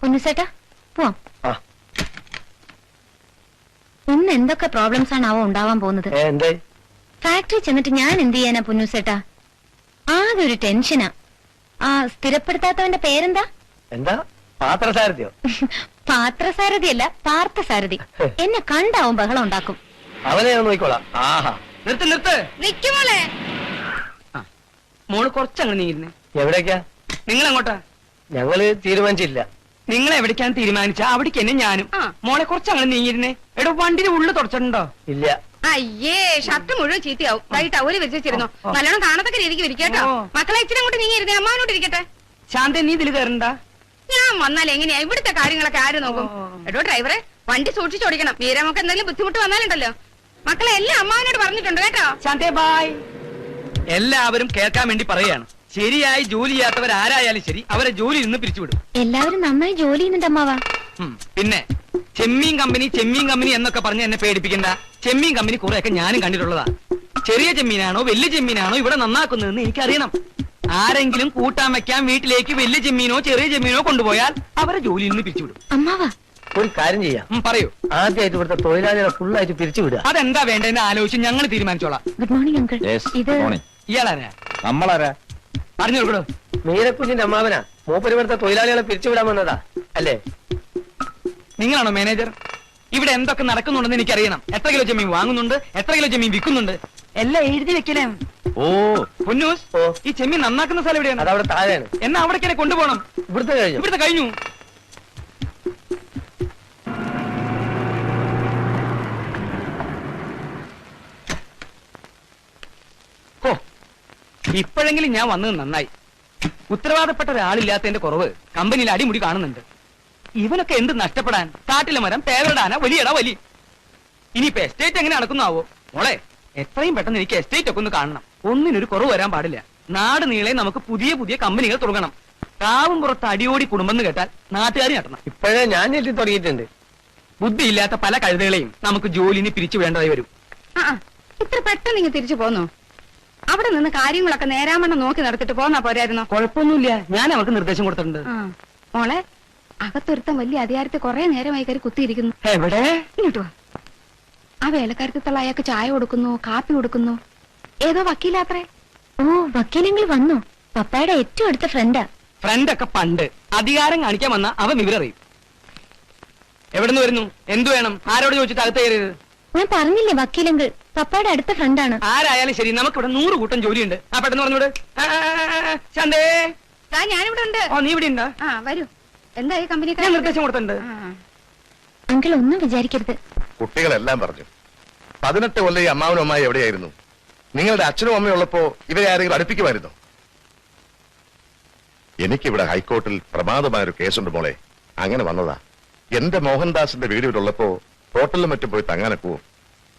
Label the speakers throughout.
Speaker 1: പൊന്നുസേട്ടാ പോവാം. ഇന്ന് എന്തൊക്കെ പ്രോബ്ലംസ് ആണ് ഉണ്ടാവാൻ പോകുന്നത്. ഫാക്ടറി ചെന്നിട്ട് ഞാൻ എന്ത് ചെയ്യാനാ പൊന്നുസേട്ടാ? ആകെ ഒരു ടെൻഷനാ. ആ സ്ഥിരപ്പെടുത്താത്തവന്റെ പേരെന്താ?
Speaker 2: എന്താ? പാത്രസാരഥിയോ?
Speaker 1: പാത്രസാരഥിയല്ല, പാർത്ഥസാരഥി. എന്നെ കണ്ടാവും ബഹളം ഉണ്ടാക്കും.
Speaker 2: അവനെ ഞാൻ നോക്കിക്കോളാം. ആഹാ,
Speaker 3: നിർത്ത് നിർത്ത്.
Speaker 1: നിക്കുമോളെ.
Speaker 3: മോള് കുറച്ചങ്ങനെ നീങ്ങുന്നേ.
Speaker 2: എവിടേക്കാ?
Speaker 3: നിങ്ങൾ എങ്ങോട്ടാ?
Speaker 2: ഞങ്ങള് തീരുമാനിച്ചില്ല.
Speaker 3: നിങ്ങൾ എവിടേക്കാണ് തീരുമാനിച്ച അവിടേക്ക് തന്നെ ഞാനും. മോളെ കുറച്ചങ്ങനെ നീങ്ങിരുന്നേ. എടോ വണ്ടിന്റെ ഉള്ളു തുടച്ചിട്ടുണ്ടോ?
Speaker 2: ഇല്ല.
Speaker 4: അയ്യേ, ഷർട്ട് മുഴുവൻ ചീത്തയാവും. ടവല് വിരിച്ചിരുന്നു. നല്ലോണം കാണത്തക്ക രീതിക്ക് വിരിക്കട്ടോ. മക്കളെ ഇച്ചിരി അങ്ങോട്ട് നീങ്ങിയിരുന്നേ, അമ്മാവനോട്ട് ഇരിക്കട്ടെ.
Speaker 3: ശാന്ത, നീ ഇതിൽ കയറണ്ട.
Speaker 4: ഞാൻ വന്നാൽ എങ്ങനെയാ ഇവിടുത്തെ കാര്യങ്ങളൊക്കെ ആര് നോക്കും? എടോ ഡ്രൈവറെ, വണ്ടി സൂക്ഷിച്ചോടിക്കണം. വീരമൊക്കെ എന്തെങ്കിലും ബുദ്ധിമുട്ട് വന്നാലുണ്ടല്ലോ. മക്കളെ എല്ലാം അമ്മാവനോട് പറഞ്ഞിട്ടുണ്ട് കേട്ടോ.
Speaker 3: ശാന്തേ ബായ്. എല്ലാവരും കേൾക്കാൻ വേണ്ടി പറയാണ്. ശരിയായി ജോലി ചെയ്യാത്തവർ ആരായാലും ശരി, അവരെ ജോലി നിന്ന് പിരിച്ചുവിടും.
Speaker 1: എല്ലാവരും നന്നായി ജോലി ചെയ്യുന്നുണ്ട് അമ്മാവാ.
Speaker 3: പിന്നെ ചെമ്മീൻ കമ്പനി എന്നൊക്കെ പറഞ്ഞ് എന്നെ പേടിപ്പിക്കണ്ട. ചെമ്മീൻ കമ്പനി കുറെയൊക്കെ ഞാനും കണ്ടിട്ടുള്ളതാ. ചെറിയ ചെമ്മീനാണോ വലിയ ചെമ്മീനാണോ ഇവിടെ നന്നാക്കുന്നതെന്ന് എനിക്കറിയണം. ആരെങ്കിലും കൂട്ടാൻ വെക്കാൻ വീട്ടിലേക്ക് വലിയ ചെമ്മീനോ ചെറിയ ചെമ്മീനോ കൊണ്ടുപോയാൽ അവരെ ജോലിയിൽ നിന്ന് പിരിച്ചുവിടും.
Speaker 1: അമ്മാവാ,
Speaker 2: ഒരു കാര്യം ചെയ്യാം.
Speaker 3: പറയൂ.
Speaker 2: ആദ്യമായിട്ട് ഇവിടുത്തെ തൊഴിലാളികളെ ഫുള്ളായിട്ട് പിരിച്ചുവിടുക.
Speaker 3: അതെന്താ വേണ്ടെന്ന് ആലോചിച്ച് ഞങ്ങൾ തീരുമാനിച്ചോളാം.
Speaker 1: Good morning uncle. ഇത്
Speaker 3: ഇയാളാരാ?
Speaker 5: നമ്മളാരാ?
Speaker 3: പറഞ്ഞു കൊടുക്കടോ.
Speaker 2: മീരക്കുഞ്ഞിന്റെ അമ്മാവനാ. മൂപ്പര് ഇവിടുത്തെ തൊഴിലാളികളെ പിരിച്ചുവിടാൻ വന്നതാ അല്ലേ?
Speaker 3: നിങ്ങളാണോ മാനേജർ? ഇവിടെ എന്തൊക്കെ നടക്കുന്നുണ്ടെന്ന് എനിക്കറിയണം. എത്ര കിലോ ചെമ്മീൻ വാങ്ങുന്നുണ്ട്, എത്ര കിലോ ചെമ്മീൻ വിൽക്കുന്നുണ്ട്, എല്ലാം എഴുതി വെക്കലേ.
Speaker 5: ഓ
Speaker 3: പൊന്നൂസ്, ഈ ചെമ്മീൻ നന്നാക്കുന്ന സ്ഥലം എവിടെയാണ്?
Speaker 2: അതവിടെ താഴെയാണ്.
Speaker 3: എന്നാ അവിടേക്ക് കൊണ്ടുപോകണം.
Speaker 2: ഇവിടുത്തെ
Speaker 3: കഴിഞ്ഞു. ഓ, ഇപ്പോഴെങ്കിലും ഞാൻ വന്നത് നന്നായി. ഉത്തരവാദപ്പെട്ട ഒരാളില്ലാത്തതിന്റെ കുറവ് കമ്പനിയിൽ അടിമുടി കാണുന്നുണ്ട്. ഇവനൊക്കെ എന്ത് നഷ്ടപ്പെടാൻ? കാട്ടിലെ മരം തേവരടാന വലിയടാ വലി. ഇനിയിപ്പോ എസ്റ്റേറ്റ് എങ്ങനെ നടക്കുന്നാവോ? മോളെ, എത്രയും പെട്ടെന്ന് എനിക്ക് എസ്റ്റേറ്റ് ഒക്കെ ഒന്ന് കാണണം. ഒന്നിനൊരു കുറവ് വരാൻ പാടില്ല. നാട് നീളെ നമുക്ക് പുതിയ പുതിയ കമ്പനികൾ തുടങ്ങണം. കാവും പുറത്ത് അടിയോടി കുടുംബം എന്ന് കേട്ടാൽ നാട്ടുകാർ നടണം.
Speaker 2: ഇപ്പോഴേ ഞാൻ എത്തി തുടങ്ങിയിട്ടുണ്ട്.
Speaker 3: ബുദ്ധിയില്ലാത്ത പല കഴുതകളെയും നമുക്ക് ജോലിന് പിരിച്ചു വേണ്ടതായി വരും.
Speaker 4: ഇത്ര പെട്ടെന്ന് ഇങ്ങ് തിരിച്ചു പോന്നു. അവിടെ നിന്ന് കാര്യങ്ങളൊക്കെ നേരാമണ്ണം നോക്കി നടത്തിട്ട് പോന്നാ പോരായിരുന്നോ?
Speaker 3: കുഴപ്പമൊന്നുമില്ല, ഞാൻ അവർക്ക് നിർദ്ദേശം കൊടുത്തിട്ടുണ്ട്.
Speaker 4: മോളെ, അകത്തൊരുത്തം വലിയ അധികാരത്തെ കുറെ നേരമായി കയറി കുത്തിയിരിക്കുന്നു.
Speaker 3: എവിടെ?
Speaker 4: ഇങ്ങോട്ട് വാ. ആ വേലക്കാരത്തുള്ള അയാൾക്ക് ചായ കൊടുക്കുന്നു, കാപ്പി കൊടുക്കുന്നു. ഏതോ വക്കീലാത്രേ.
Speaker 1: ഓ, വക്കീലെങ്കിൽ വന്നു. പപ്പായുടെ ഏറ്റവും അടുത്ത ഫ്രണ്ടാ.
Speaker 3: ഫ്രണ്ടൊക്കെ പണ്ട്. അധികാരം കാണിക്കാൻ വന്ന അവൻ വിവരറിയും. എവിടുന്ന് വരുന്നു? എന്തു വേണം? ആരോട് ചോദിച്ചിട്ട് അകത്ത് കയറിയത്?
Speaker 1: ഞാൻ പറഞ്ഞില്ലേ വക്കീലെങ്കിൽ പപ്പായുടെ അടുത്ത ഫ്രണ്ടാണ്.
Speaker 3: ആരായാലും ശരി, നമുക്കിവിടെ 100 കൂട്ടം ജോലിയുണ്ട്. ആ പെട്ടെന്ന് പറഞ്ഞോട്. ശാന്തേ,
Speaker 4: ഞാനിവിടെ ഉണ്ട്.
Speaker 3: ഓ, നീ ഇവിടെ ഉണ്ടോ?
Speaker 4: വരൂ. എന്തായി കമ്പനി?
Speaker 3: ഞാൻ നിർദ്ദേശം കൊടുത്തിട്ടുണ്ട്.
Speaker 1: അങ്കിൾ ഒന്നും വിചാരിക്കരുത്.
Speaker 5: കുട്ടികളെല്ലാം പറഞ്ഞു. 18 കൊല്ലം ഈ അമ്മാവനും അമ്മായി എവിടെയായിരുന്നു? നിങ്ങളുടെ അച്ഛനും അമ്മയും ഉള്ളപ്പോ ഇവരെ ആരെങ്കിലും അടുപ്പിക്കുമായിരുന്നു? എനിക്കിവിടെ ഹൈക്കോർട്ടിൽ പ്രമാദമായൊരു കേസുണ്ട് മോളെ. അങ്ങനെ വന്നതാ. എന്റെ മോഹൻദാസിന്റെ വീട് ഇവിടെ ഉള്ളപ്പോ ഹോട്ടലിലും മറ്റും പോയി തങ്ങാനെ പോവും.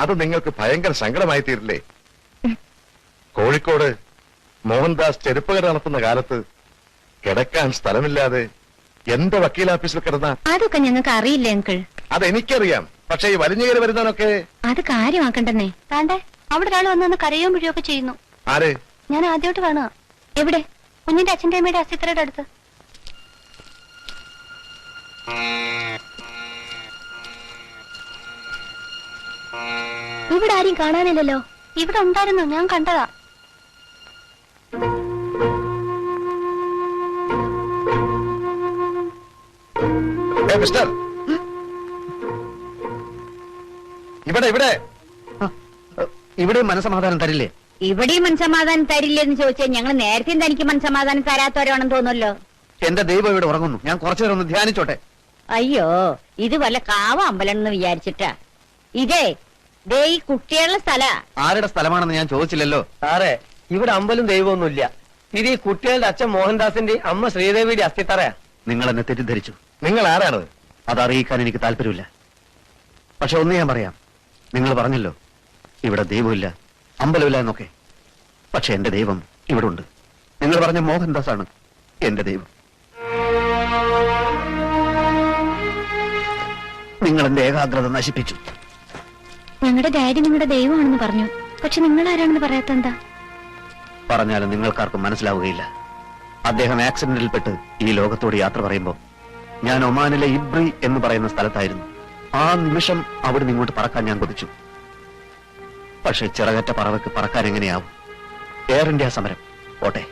Speaker 5: അത് നിങ്ങൾക്ക് ഭയങ്കര സങ്കടമായി തീരില്ലേ? കോഴിക്കോട് മോഹൻദാസ് ചെരുപ്പുകട നടത്തുന്ന കാലത്ത് കിടക്കാൻ സ്ഥലമില്ലാതെ എന്റെ വക്കീലാഫീസിൽ കിടന്ന.
Speaker 1: അതൊക്കെ ഞങ്ങൾക്ക് അറിയില്ല അങ്കിൾ.
Speaker 5: അതെനിക്കറിയാം. പക്ഷെ ഈ വലിഞ്ഞുകയറി വരുന്നവനൊക്കെ
Speaker 1: അത് കാര്യമാക്കണ്ടെന്നേ. താണ്ടേ അവിടെ ഒരാൾ വന്നു കരയോ പിഴിയൊക്കെ ചെയ്യുന്നു.
Speaker 5: ആര്?
Speaker 1: ഞാൻ ആദ്യമായിട്ട് കാണുക. എവിടെ? കുഞ്ഞിന്റെ അച്ഛന്റെ അമ്മയുടെ അസിത്രയുടെ അടുത്ത്. ഇവിടെ ആരും കാണാനില്ലല്ലോ. ഇവിടെ ഉണ്ടായിരുന്നു, ഞാൻ കണ്ടതാ.
Speaker 5: മിസ്റ്റർ, ഇവിടെ ഇവിടെ
Speaker 2: ഇവിടെ മനസമാധാനം തരില്ലേ?
Speaker 4: ഇവിടെയും മനസമാധാനം തരില്ലെന്ന് ചോദിച്ചാൽ ഞങ്ങൾ നേരത്തെ തനിക്ക് മനസമാധാനം തരാത്തവരാണെന്ന് തോന്നുമല്ലോ.
Speaker 2: എന്റെ ദൈവം ഇവിടെ ഉറങ്ങുന്നു. ഞാൻ കുറച്ചു നേരം ഒന്ന് ധ്യാനിച്ചോട്ടെ.
Speaker 4: അയ്യോ, ഇത് വല്ല കാവ അമ്പലം എന്ന് വിചാരിച്ചിട്ടാ. ഇതേ ദേ ഈ കുട്ടികളുടെ സ്ഥല.
Speaker 2: ആരുടെ സ്ഥലമാണെന്ന് ഞാൻ ചോദിച്ചില്ലല്ലോ. സാറേ, ഇവിടെ അമ്പലും ദൈവമൊന്നുമില്ല. ഇത് ഈ കുട്ടികളുടെ അച്ഛൻ മോഹൻദാസിന്റെ അമ്മ ശ്രീദേവിയുടെ അസ്ഥിത്തറയാ.
Speaker 5: നിങ്ങൾ എന്നെ തെറ്റിദ്ധരിച്ചു. നിങ്ങൾ ആരാണ്?
Speaker 2: അതറിയിക്കാൻ എനിക്ക് താല്പര്യമില്ല. പക്ഷെ ഒന്ന് ഞാൻ പറയാം. നിങ്ങൾ പറഞ്ഞല്ലോ ഇവിടെ ദൈവമില്ല, അമ്പലമില്ല എന്നൊക്കെ. പക്ഷെ എന്റെ ദൈവം ഇവിടെ ഉണ്ട്. നിങ്ങൾ പറഞ്ഞ മോഹൻദാസ് ആണ് എന്റെ ദൈവം. നിങ്ങൾ എന്റെ ഏകാഗ്രത നശിപ്പിച്ചു.
Speaker 1: ഞങ്ങളുടെ ഡാഡി നിങ്ങളുടെ ദൈവമാണെന്ന് പറഞ്ഞു. പക്ഷെ നിങ്ങൾ ആരാണെന്ന് പറയാത്ത എന്താ?
Speaker 2: പറഞ്ഞാലും നിങ്ങൾക്കാർക്കും മനസ്സിലാവുകയില്ല. അദ്ദേഹം ആക്സിഡന്റിൽപ്പെട്ട് ഈ ലോകത്തോട് യാത്ര പറയുമ്പോൾ ഞാൻ ഒമാനിലെ ഇബ്രി എന്ന് പറയുന്ന സ്ഥലത്തായിരുന്നു. ആ നിമിഷം അവിടെ ഇങ്ങോട്ട് പറക്കാൻ ഞാൻ കൊതിച്ചു. പക്ഷെ ചിറകറ്റ പറവയ്ക്ക് പറക്കാൻ എങ്ങനെയാവും? എയർ ഇന്ത്യ സമരം. ഓട്ടെ,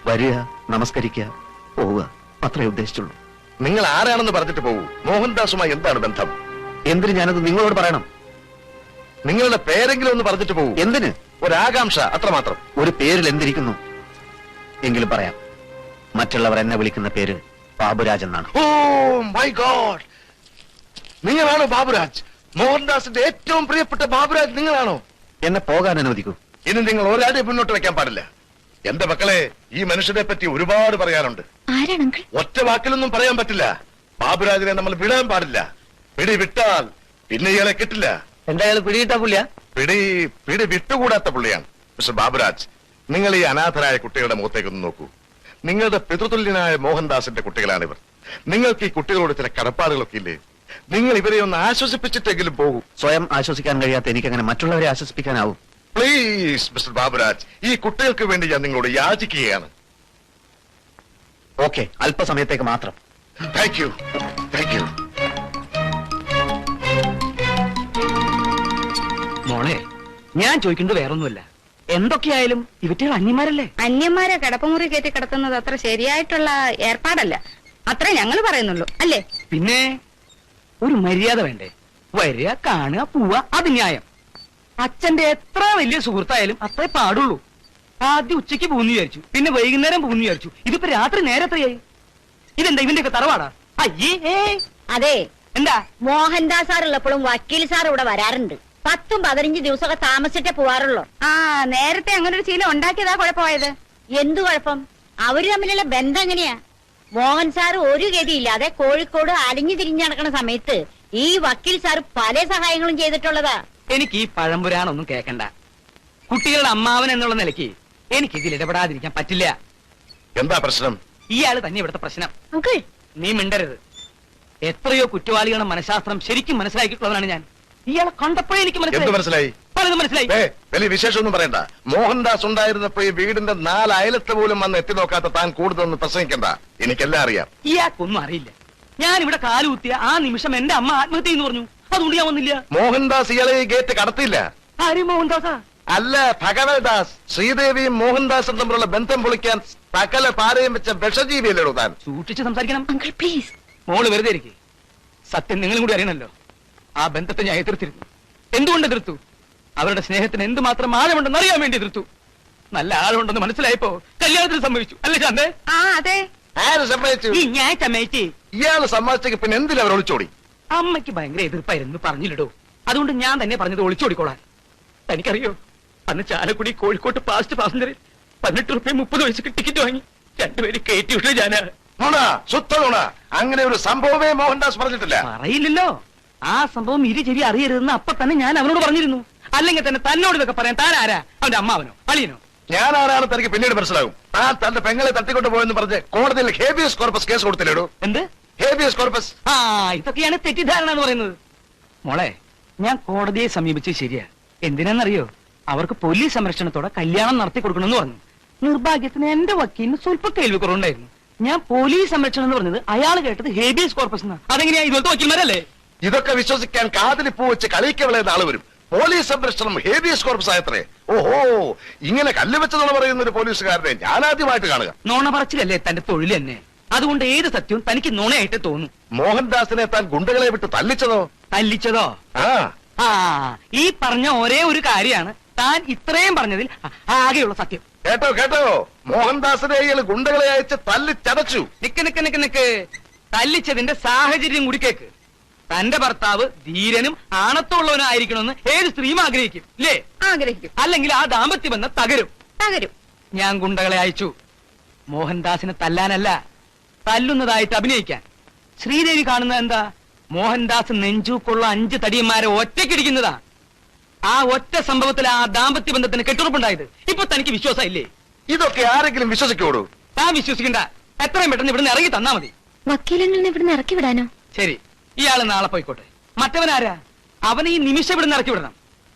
Speaker 2: വരിക, നമസ്കരിക്കുക, പോവുക, അത്രേ ഉദ്ദേശിച്ചുള്ളൂ.
Speaker 5: നിങ്ങൾ ആരാണെന്ന് പറഞ്ഞിട്ട് പോകൂ. മോഹൻദാസുമായി എന്താണ് ബന്ധം?
Speaker 2: എന്തിന് ഞാനത് നിങ്ങളോട് പറയണം?
Speaker 5: നിങ്ങളുടെ പേരെങ്കിലും ഒന്ന് പറഞ്ഞിട്ട് പോകൂ.
Speaker 2: എന്തിന്?
Speaker 5: ഒരാകാംക്ഷ, അത്രമാത്രം.
Speaker 2: ഒരു പേരിൽ എന്തിരിക്കുന്നു? എങ്കിലും പറയാം. മറ്റുള്ളവർ എന്നെ വിളിക്കുന്ന പേര് ബാബുരാജ് എന്നാണ്.
Speaker 5: ഓ മൈ ഗോഡ്, നിങ്ങളാണോ ബാബുരാജ്? മോഹൻദാസിന്റെ ഏറ്റവും പ്രിയപ്പെട്ട ബാബുരാജ് നിങ്ങളാണോ?
Speaker 2: എന്നെ പോകാൻ അനുവദിക്കൂ.
Speaker 5: ഇനി നിങ്ങൾ ഒരാളെ മുന്നോട്ട് വെക്കാൻ പാടില്ല. എന്റെ മക്കളെ, ഈ മനുഷ്യനെ പറ്റി ഒരുപാട് പറയാനുണ്ട്.
Speaker 1: ആരാണ് അങ്കിൾ?
Speaker 5: ഒറ്റ വാക്കിലൊന്നും പറയാൻ പറ്റില്ല. ബാബുരാജിനെ നമ്മൾ വിടാൻ പാടില്ല. പിടി വിട്ടാൽ പിന്നെ ഇയാളെ കിട്ടില്ല.
Speaker 3: എന്തായാലും പിടിയിട്ട പുള്ളിയാ?
Speaker 5: പിടി വിട്ടുകൂടാത്ത പുള്ളിയാണ്. മിസ്റ്റർ ബാബുരാജ്, നിങ്ങൾ ഈ അനാഥരായ കുട്ടികളുടെ മുഖത്തേക്കൊന്ന് നോക്കൂ. നിങ്ങളുടെ പിതൃതുല്യനായ മോഹൻദാസിന്റെ കുട്ടികളാണിവർ. നിങ്ങൾക്ക് ഈ കുട്ടികളോട് ചില കടപ്പാടുകളൊക്കെ ഇല്ലേ? നിങ്ങൾ ഇവരെ ഒന്ന് ആശ്വസിപ്പിച്ചിട്ടെങ്കിലും പോകൂ.
Speaker 2: സ്വയം ആശ്വസിക്കാൻ കഴിയാത്ത എനിക്കങ്ങനെ മറ്റുള്ളവരെ ആശ്വസിപ്പിക്കാനാവും?
Speaker 5: പ്ലീസ് മിസ്റ്റർ ബാബുരാജ്, ഈ കുട്ടികൾക്ക് വേണ്ടി ഞാൻ നിങ്ങളോട് യാചിക്കുകയാണ്.
Speaker 2: ഓക്കെ, അല്പസമയത്തേക്ക് മാത്രം.
Speaker 5: Thank you, thank you.
Speaker 3: മോളെ, ഞാൻ ചോദിക്കുന്നത് വേറൊന്നുമല്ല. എന്തൊക്കെയായാലും ഇവറ്റകൾ അന്യന്മാരല്ലേ?
Speaker 4: അന്യന്മാരെ കിടപ്പുമുറി കയറ്റി കിടത്തുന്നത് അത്ര ശരിയായിട്ടുള്ള ഏർപ്പാടല്ല. അത്രേ ഞങ്ങൾ പറയുന്നുള്ളൂ, അല്ലേ?
Speaker 3: പിന്നെ ഒരു മര്യാദ വേണ്ടേ? വരിക, കാണുക, പോവുക, അത് ന്യായം. അച്ഛന്റെ എത്ര വലിയ സുഹൃത്തായാലും അത്രേ പാടുള്ളൂ. ആദ്യം ഉച്ചയ്ക്ക് പോകുന്നു വിചാരിച്ചു, പിന്നെ വൈകുന്നേരം പോകുന്നു വിചാരിച്ചു. ഇതിപ്പോ രാത്രി നേരത്തെയായി. ഇതെന്താ ഇവന്റെയൊക്കെ തറവാടാ? അയ്യേ.
Speaker 6: അതെ,
Speaker 3: എന്താ?
Speaker 6: മോഹൻദാസ് സാർ ഉള്ളപ്പോഴും വക്കീൽ സാർ ഇവിടെ വരാറുണ്ട്. 10-15 ദിവസമൊക്കെ താമസിച്ചിട്ടേ പോവാറുള്ളൂ.
Speaker 4: ആ, നേരത്തെ അങ്ങനെ ഒരു ശീലം ഉണ്ടാക്കിയതാ കുഴപ്പമായത്.
Speaker 6: എന്തു കുഴപ്പം? അവര് തമ്മിലുള്ള ബന്ധം എങ്ങനെയാ? മോഹൻ സാർ ഒരു ഗതിയില്ലാതെ കോഴിക്കോട് അലിഞ്ഞു തിരിഞ്ഞു നടക്കുന്ന സമയത്ത് ഈ വക്കീൽ സാർ പല സഹായങ്ങളും ചെയ്തിട്ടുള്ളതാ.
Speaker 3: എനിക്ക് ഈ പഴംപുരാണൊന്നും കേക്കണ്ട. കുട്ടികളുടെ അമ്മാവൻ എന്നുള്ള നിലയ്ക്ക് എനിക്ക് ഇതിൽ ഇടപെടാതിരിക്കാൻ പറ്റില്ല.
Speaker 5: എന്താ പ്രശ്നം?
Speaker 3: ഇയാള് തന്നെ ഇവിടുത്തെ പ്രശ്നം.
Speaker 6: അങ്കിൾ,
Speaker 3: നീ മിണ്ടരുത്. എത്രയോ കുറ്റവാളികളുടെ മനഃശാസ്ത്രം ശരിക്കും മനസ്സിലാക്കിയിട്ടുള്ളവനാണ് ഞാൻ. ഇയാളെ കണ്ടപ്പോഴേ എനിക്ക്
Speaker 5: എന്ത് മനസ്സിലായി?
Speaker 3: പലതും മനസ്സിലായി.
Speaker 5: വലിയ വിശേഷമൊന്നും പറയണ്ട. മോഹൻദാസ് ഉണ്ടായിരുന്നപ്പോ ഈ വീടിന്റെ 4 അയലത്ത് പോലും വന്ന് എത്തി നോക്കാത്ത താൻ കൂടുതലൊന്നും പ്രസംഗിക്കണ്ട. എനിക്കെല്ലാം അറിയാം.
Speaker 3: ഇയാൾക്കൊന്നും അറിയില്ല. ഞാൻ ഇവിടെ കാലുകുത്തിയ ആ നിമിഷം എന്റെ അമ്മ ആത്മഹത്യ എന്ന് പറഞ്ഞു. അതുകൊണ്ട് ഞാൻ വന്നില്ല.
Speaker 5: മോഹൻദാസ് ഇയാളെ ഈ ഗേറ്റ് കടത്തിയില്ല.
Speaker 3: ആര് മോഹൻദാസാ?
Speaker 5: അല്ല, ഭഗവൽദാസ്. ശ്രീദേവിയും മോഹൻദാസും തമ്മിലുള്ള ബന്ധം പൊളിക്കാൻ സകല പാരയും വെച്ച വിഷജീവിയല്ലോ താൻ.
Speaker 3: സൂക്ഷിച്ച് സംസാരിക്കണം.
Speaker 1: Uncle please.
Speaker 3: മോള് വെറുതെ ഇരിക്കെ. സത്യം നിങ്ങളും കൂടി അറിയണല്ലോ. ആ ബന്ധത്തെ ഞാൻ എതിർത്തിരുന്നു. എന്തുകൊണ്ട് എതിർത്തു? അവരുടെ സ്നേഹത്തിന് എന്തുമാത്രം ആഴമുണ്ടെന്ന് അറിയാൻ വേണ്ടി എതിർത്തു. നല്ല ആഴമുണ്ടെന്ന് മനസ്സിലായപ്പോ കല്യാണത്തിന് സംഭവിച്ചു. അല്ലേ ശാന്തേ?
Speaker 4: ആ, അതെ.
Speaker 5: ആര് സമ്മതിച്ചു?
Speaker 3: ഈ ഞാൻ സമ്മതിച്ചേ.
Speaker 5: ഇയാള് സമ്മതിച്ചെങ്കിൽ പിന്നെ എന്തിനാ അവർ ഒളിച്ചോടി?
Speaker 3: അമ്മയ്ക്ക് ഭയങ്കര എതിർപ്പായിരുന്നു, പറഞ്ഞില്ലടോ. അതുകൊണ്ട് ഞാൻ തന്നെ പറഞ്ഞത് ഒളിച്ചോടിക്കോളാൻ. തനിക്കറിയോ, അന്ന് ചാലക്കുടി കോഴിക്കോട്ട് പാസ്റ്റ് പാസഞ്ചറിൽ 18 രൂപ 30 പൈസക്ക് ടിക്കറ്റ് വാങ്ങി രണ്ടുപേര് കയറ്റി വിട്ടു ഞാനാ.
Speaker 5: നുണ, ശുദ്ധ നുണ. അങ്ങനെ ഒരു സംഭവമേ മോഹൻദാസ് പറഞ്ഞിട്ടില്ല.
Speaker 3: പറയില്ലല്ലോ. ആ സംഭവം ചെവി അറിയരുതെന്ന് അപ്പൊ തന്നെ ഞാൻ അവനോട് പറഞ്ഞിരുന്നു. അല്ലെങ്കിൽ തന്നെ തന്നോട് ഇതൊക്കെ പറയാൻ താൻ ആരാ? അവന്റെ അമ്മാവനോ അളിയനോ?
Speaker 5: ഞാൻ ആരാണ് തനിക്ക് പിന്നീട് മനസ്സിലാകും. താൻ തന്റെ പെങ്ങളെ തട്ടിക്കൊണ്ട് പോയെന്ന് പറഞ്ഞ് കോടതിയിൽ ഹേബിയസ് കോർപ്പസ് കേസ് കൊടുത്തില്ലേടൂ?
Speaker 3: എന്ത്
Speaker 5: ഹേബിയസ് കോർപ്പസ്?
Speaker 3: ആ, ഇതൊക്കെയാണ് തെറ്റിദ്ധാരണ എന്ന് പറയുന്നത്. മോളെ, ഞാൻ കോടതിയെ സമീപിച്ചത് ശരിയാ. എന്തിനാന്നറിയോ? അവർക്ക് പോലീസ് സംരക്ഷണത്തോടെ കല്യാണം നടത്തി കൊടുക്കണമെന്ന് പറഞ്ഞു. നിർഭാഗ്യത്തിന് എന്റെ വക്കീലിന് സ്വല്പ കേൾവി കുറവുണ്ടായിരുന്നു. ഞാൻ പോലീസ് സംരക്ഷണം എന്ന് പറഞ്ഞത് അയാൾ കേട്ടത് ഹേബിയസ് കോർപ്പസ് എന്നാ. അതെങ്ങനെയാ? ഇതുപോലത്തെ വക്കീൽമാരല്ലേ?
Speaker 5: ഇതൊക്കെ വിശ്വസിക്കാൻ കാതിലിപ്പൂ വെച്ച് കളിക്കവളയുന്ന ആള് വരും. പോലീസ് സംരക്ഷണം ഹേബിയസ് കോർപ്പസ് ആയത്രേ. ഓഹോ, ഇങ്ങനെ കല്ല് വെച്ചതെന്ന് പറയുന്ന ഒരു പോലീസുകാരനെ ഞാൻ ആദ്യമായിട്ട് കാണുക.
Speaker 3: നോണ പറച്ചിലല്ലേ തന്റെ തൊഴിൽ തന്നെ. അതുകൊണ്ട് ഏത് സത്യവും തനിക്ക് നുണയായിട്ട് തോന്നും.
Speaker 5: മോഹൻദാസിനെ താൻ ഗുണ്ടകളെ വിട്ട് തല്ലിച്ചതോ?
Speaker 3: തല്ലിച്ചതോ?
Speaker 5: ആ,
Speaker 3: ആ, ഈ പറഞ്ഞ ഒരേ ഒരു കാര്യമാണ് താൻ ഇത്രയും പറഞ്ഞതിൽ ആകെയുള്ള സത്യം.
Speaker 5: കേട്ടോ കേട്ടോ, മോഹൻദാസിനെ ഇയാൾ ഗുണ്ടകളെ അയച്ച് തല്ലിച്ചതച്ചു.
Speaker 3: നിക്ക്. തല്ലിച്ചതിന്റെ സാഹചര്യം കൂടി കേക്ക്. തന്റെ ഭർത്താവ് ധീരനും ആണത്തുള്ളവനായിരിക്കണമെന്ന് ഏത് സ്ത്രീയും ആഗ്രഹിക്കും, ഇല്ലേ?
Speaker 4: ആഗ്രഹിക്കും.
Speaker 3: അല്ലെങ്കിൽ ആ ദാമ്പത്യ ബന്ധം തകരും. ഞാൻ ഗുണ്ടകളെ അയച്ചു മോഹൻദാസിനെ തല്ലാനല്ല, തല്ലുന്നതായിട്ട് അഭിനയിക്കാൻ. ശ്രീദേവി കാണുന്നത് എന്താ? മോഹൻദാസ് നെഞ്ചൂക്കുള്ള 5 തടിയന്മാരെ ഒറ്റയ്ക്കിടിക്കുന്നതാ. ആ ഒറ്റ സംഭവത്തിൽ ആ ദാമ്പത്യ ബന്ധത്തിന് കെട്ടുറപ്പുണ്ടായത്. ഇപ്പൊ തനിക്ക് വിശ്വാസമില്ലേ?
Speaker 5: ഇതൊക്കെ ആരെങ്കിലും വിശ്വസിക്കോടൂ?
Speaker 3: താൻ വിശ്വസിക്കണ്ട. എത്രയും പെട്ടെന്ന് ഇവിടുന്ന് ഇറങ്ങി തന്നാ മതി.
Speaker 1: വക്കീലങ്ങളിനെ ഇവിടുന്ന് ഇറക്കി വിടാനോ?
Speaker 3: ശരി, ഇയാള് നാളെ പോയിക്കോട്ടെ. മറ്റവനാരാ? അവനെ ഈ നിമിഷം ഇവിടുന്ന് ഇറക്കി വിടണം.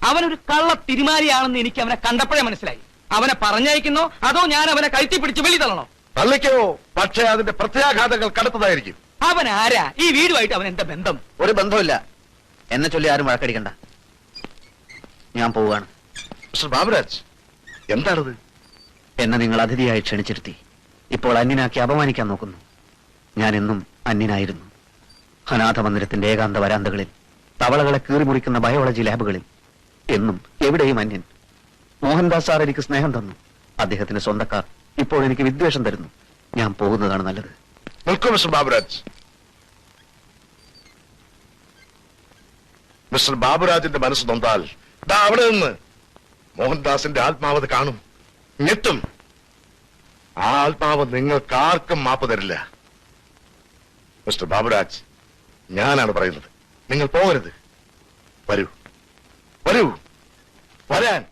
Speaker 3: അവനൊരു കള്ള തിരുമാരിയാണെന്ന് എനിക്ക് അവനെ കണ്ടപ്പോഴേ മനസ്സിലായി. അവനെ പറഞ്ഞയക്കുന്നോ അതോ ഞാൻ അവനെ കയറ്റി പിടിച്ച് വെളി തള്ളണോ?
Speaker 5: തള്ളിക്കോ, പക്ഷേ അതിന്റെ പ്രത്യാഘാതങ്ങൾ കടുത്തതായിരിക്കും.
Speaker 3: അവൻ ആരാ? ഈ വീടുമായിട്ട് അവൻ എന്താ ബന്ധം?
Speaker 2: ഒരു ബന്ധമില്ല. എന്നെ ചൊല്ലി ആരും വഴക്കടിക്കണ്ട. ഞാൻ പോവുകയാണ്.
Speaker 5: മിസ്റ്റർ ബാബുരാജ്, എന്താണിത്?
Speaker 2: എന്നെ നിങ്ങൾ അതിഥിയായി ക്ഷണിച്ചിരുത്തി ഇപ്പോൾ അന്യനാക്കി അപമാനിക്കാൻ നോക്കുന്നു. ഞാൻ എന്നും അന്യനായിരുന്നു. അനാഥ മന്ദിരത്തിന്റെ ഏകാന്ത വരാന്തകളിൽ, തവളകളെ കീറിമുറിക്കുന്ന ബയോളജി ലാബുകളിൽ, എന്നും എവിടെയും അന്യൻ. മോഹൻദാസ് സാർ എനിക്ക് സ്നേഹം തന്നു. അദ്ദേഹത്തിന്റെ സ്വന്തക്കാർ ഇപ്പോൾ എനിക്ക് വിദ്വേഷം തരുന്നു. ഞാൻ പോകുന്നതാണ് നല്ലത്.
Speaker 5: നിൽക്കൂ മിസ്റ്റർ ബാബുരാജ്. മിസ്റ്റർ ബാബുരാജിന്റെ മനസ്സ് നൊന്താൽ ദാ അവിടെ നിന്ന് മോഹൻദാസിന്റെ ആത്മാവത് കാണും, ഞെട്ടും. ആ ആത്മാവ് നിങ്ങൾക്കാർക്കും മാപ്പ് തരില്ല. മിസ്റ്റർ ബാബുരാജ്, ഞാനാണ് പറയുന്നത്. നിങ്ങൾ പോകരുത്. വരൂ, വരൂ, വരാൻ.